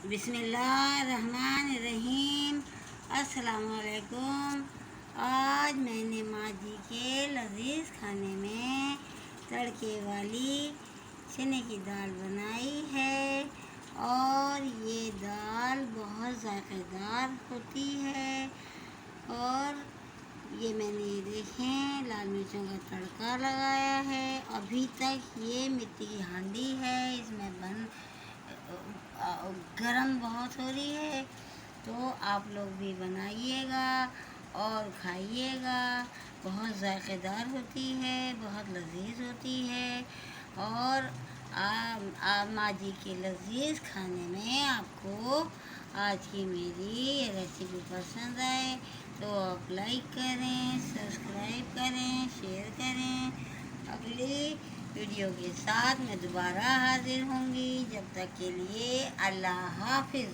बिस्मिल्लाहिर्रहमानिर्रहीम। अस्सलामुअलैकुम। आज मैंने माँ जी के लजीज खाने में तड़के वाली चने की दाल बनाई है और ये दाल बहुत ज़ायक़ेदार होती है। और ये मैंने देखें लाल मिर्चों का तड़का लगाया है। अभी तक ये मिट्टी की हांडी है, इसमें गरम बहुत हो रही है, तो आप लोग भी बनाइएगा और खाइएगा। बहुत ज़ायक़ेदार होती है, बहुत लजीज होती है। और माँ जी के लजीज खाने में आपको आज की मेरी ये रेसिपी पसंद आए तो आप लाइक करें, सब्सक्राइब करें, शेयर करें। अगली वीडियो के साथ मैं दोबारा हाजिर होंगी। जब तक के लिए अल्लाह हाफिज़।